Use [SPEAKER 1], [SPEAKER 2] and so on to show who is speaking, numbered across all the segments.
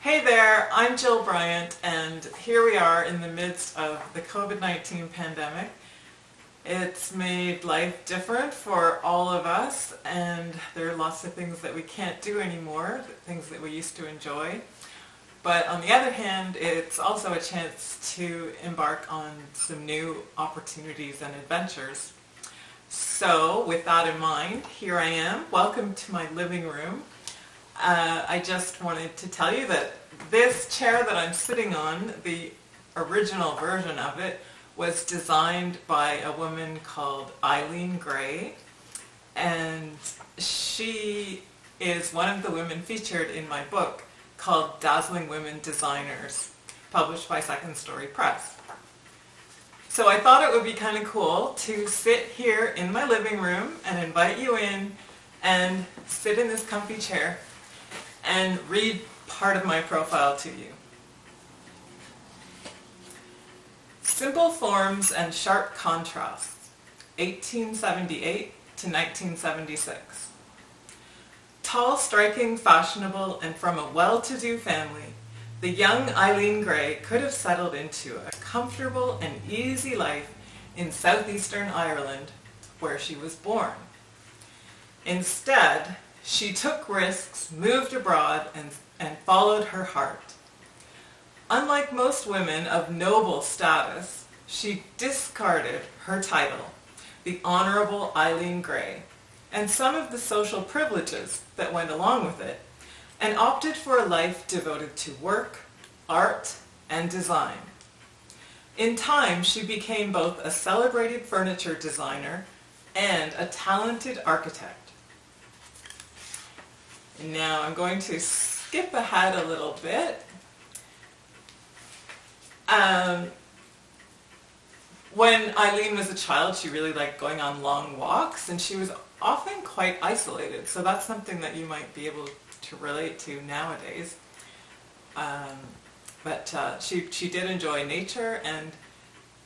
[SPEAKER 1] Hey there, I'm Jill Bryant, and here we are in the midst of the COVID-19 pandemic. It's made life different for all of us, and there are lots of things that we can't do anymore, things that we used to enjoy. But on the other hand, it's also a chance to embark on some new opportunities and adventures. So with that in mind, here I am. Welcome to my living room. I just wanted to tell you that this chair that I'm sitting on, the original version of it, was designed by a woman called Eileen Gray, and she is one of the women featured in my book called Dazzling Women Designers, published by Second Story Press. So I thought it would be kind of cool to sit here in my living room and invite you in and sit in this comfy chair and read part of my profile to you. Simple forms and sharp contrasts, 1878 to 1976. Tall, striking, fashionable, and from a well-to-do family, the young Eileen Gray could have settled into a comfortable and easy life in southeastern Ireland, where she was born. Instead, she took risks, moved abroad, and followed her heart. Unlike most women of noble status, she discarded her title, the Honorable Eileen Gray, and some of the social privileges that went along with it, and opted for a life devoted to work, art, and design. In time, she became both a celebrated furniture designer and a talented architect. Now I'm going to skip ahead a little bit. When Eileen was a child, she really liked going on long walks, and she was often quite isolated, so that's something that you might be able to relate to nowadays. But she did enjoy nature, and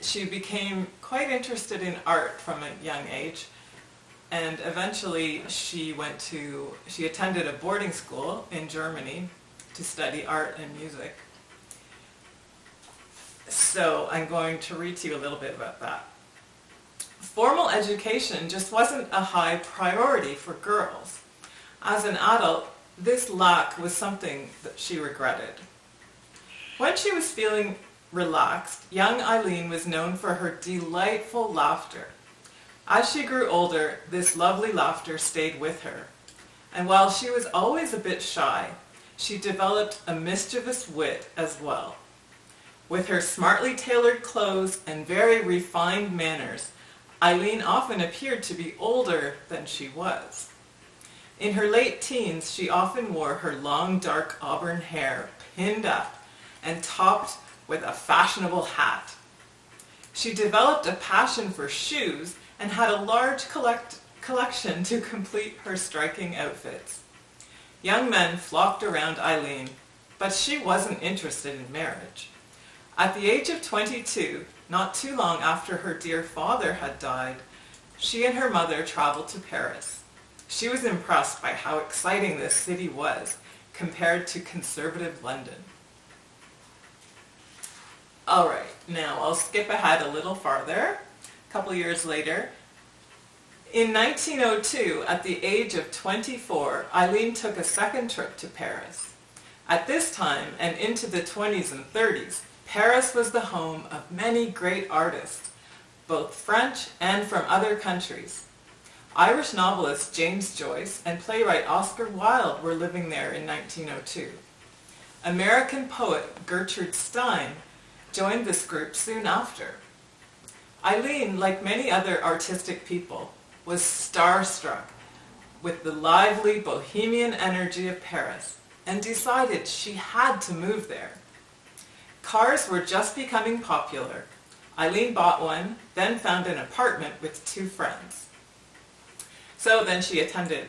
[SPEAKER 1] she became quite interested in art from a young age. And eventually she attended a boarding school in Germany to study art and music. So I'm going to read to you a little bit about that. Formal education just wasn't a high priority for girls. As an adult, this lack was something that she regretted. When she was feeling relaxed, young Eileen was known for her delightful laughter. As she grew older, this lovely laughter stayed with her. And while she was always a bit shy, she developed a mischievous wit as well. With her smartly tailored clothes and very refined manners, Eileen often appeared to be older than she was. In her late teens, she often wore her long dark auburn hair pinned up and topped with a fashionable hat. She developed a passion for shoes and had a large collection to complete her striking outfits. Young men flocked around Eileen, but she wasn't interested in marriage. At the age of 22, not too long after her dear father had died, she and her mother traveled to Paris. She was impressed by how exciting this city was compared to conservative London. All right, now I'll skip ahead a little farther. A couple years later, in 1902, at the age of 24, Eileen took a second trip to Paris. At this time, and into the 20s and 30s, Paris was the home of many great artists, both French and from other countries. Irish novelist James Joyce and playwright Oscar Wilde were living there in 1902. American poet Gertrude Stein joined this group soon after. Eileen, like many other artistic people, was starstruck with the lively bohemian energy of Paris and decided she had to move there. Cars were just becoming popular. Eileen bought one, then found an apartment with two friends. So then she attended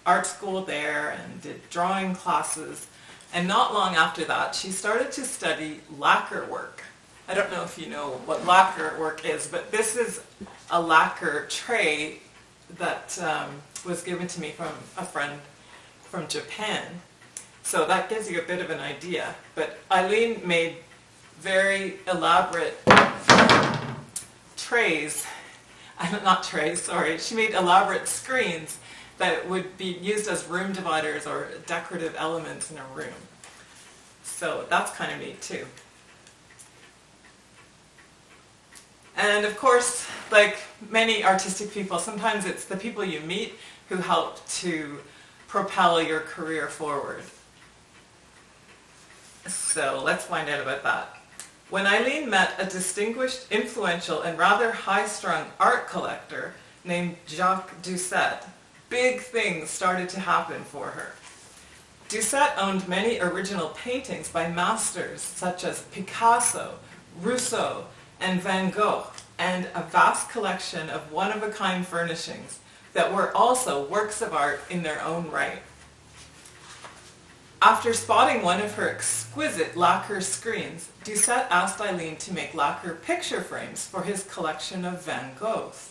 [SPEAKER 1] art school there and did drawing classes, and not long after that she started to study lacquer work. I don't know if you know what lacquer work is, but this is a lacquer tray that was given to me from a friend from Japan. So that gives you a bit of an idea. But Eileen made very elaborate she made elaborate screens that would be used as room dividers or decorative elements in a room. So that's kind of neat too. And of course, like many artistic people, sometimes it's the people you meet who help to propel your career forward. So let's find out about that. When Eileen met a distinguished, influential, and rather high-strung art collector named Jacques Doucet, big things started to happen for her. Doucet owned many original paintings by masters such as Picasso, Rousseau, and Van Gogh, and a vast collection of one-of-a-kind furnishings that were also works of art in their own right. After spotting one of her exquisite lacquer screens, Doucet asked Eileen to make lacquer picture frames for his collection of Van Goghs.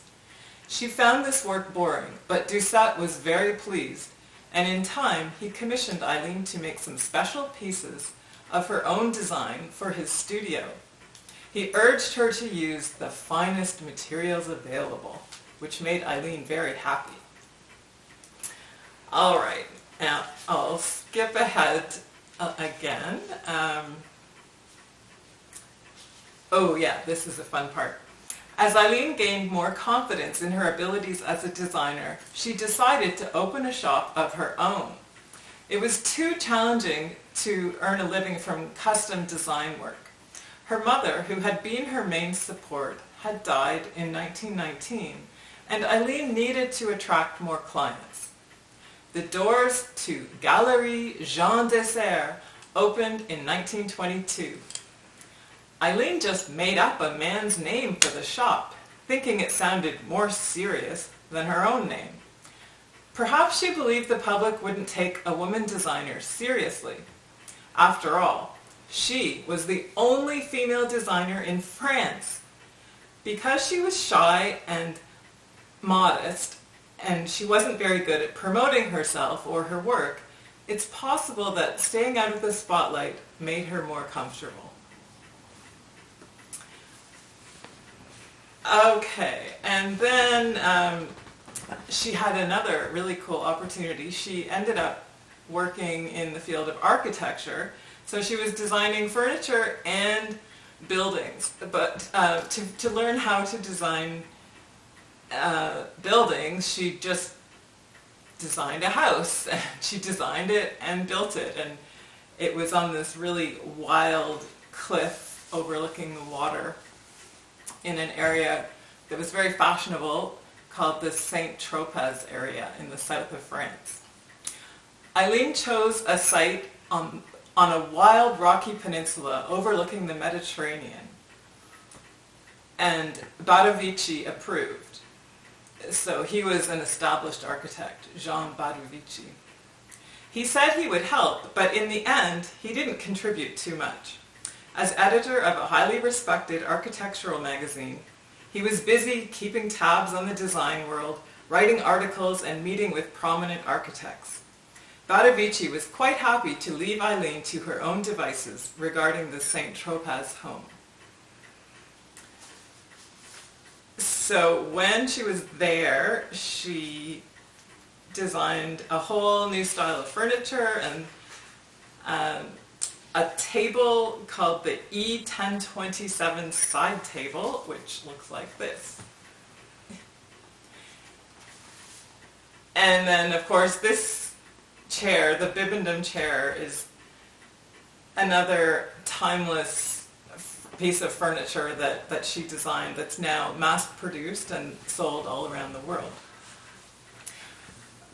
[SPEAKER 1] She found this work boring, but Doucet was very pleased, and in time he commissioned Eileen to make some special pieces of her own design for his studio. He urged her to use the finest materials available, which made Eileen very happy. All right, now I'll skip ahead again. This is the fun part. As Eileen gained more confidence in her abilities as a designer, she decided to open a shop of her own. It was too challenging to earn a living from custom design work. Her mother, who had been her main support, had died in 1919, and Eileen needed to attract more clients. The doors to Galerie Jean Dessert opened in 1922. Eileen just made up a man's name for the shop, thinking it sounded more serious than her own name. Perhaps she believed the public wouldn't take a woman designer seriously. After all, she was the only female designer in France. Because she was shy and modest, and she wasn't very good at promoting herself or her work, it's possible that staying out of the spotlight made her more comfortable. Okay, and then she had another really cool opportunity. She ended up working in the field of architecture, so she was designing furniture and buildings. But to learn how to design buildings, she just designed a house. She designed it and built it, and it was on this really wild cliff overlooking the water in an area that was very fashionable called the Saint-Tropez area in the south of France. Eileen chose a site on a wild rocky peninsula overlooking the Mediterranean, and Badovici approved. So he was an established architect, Jean Badovici. He said he would help, but in the end, he didn't contribute too much. As editor of a highly respected architectural magazine, he was busy keeping tabs on the design world, writing articles, and meeting with prominent architects. Badovici was quite happy to leave Eileen to her own devices regarding the Saint-Tropez home. So when she was there, she designed a whole new style of furniture and a table called the E1027 side table, which looks like this. And then, of course, this chair, the Bibendum chair, is another timeless piece of furniture that she designed that's now mass-produced and sold all around the world.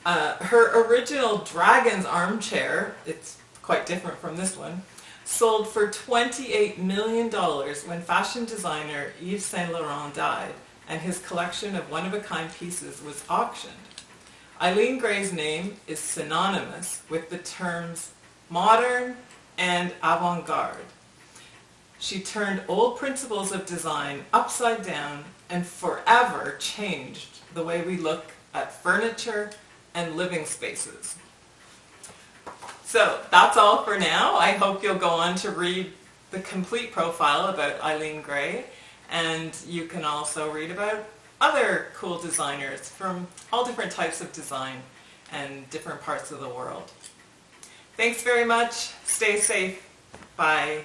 [SPEAKER 1] Her original dragon's armchair, it's quite different from this one, sold for $28 million when fashion designer Yves Saint Laurent died, and his collection of one-of-a-kind pieces was auctioned. Eileen Gray's name is synonymous with the terms modern and avant-garde. She turned old principles of design upside down and forever changed the way we look at furniture and living spaces. So that's all for now. I hope you'll go on to read the complete profile about Eileen Gray, and you can also read about other cool designers from all different types of design and different parts of the world. Thanks very much. Stay safe. Bye.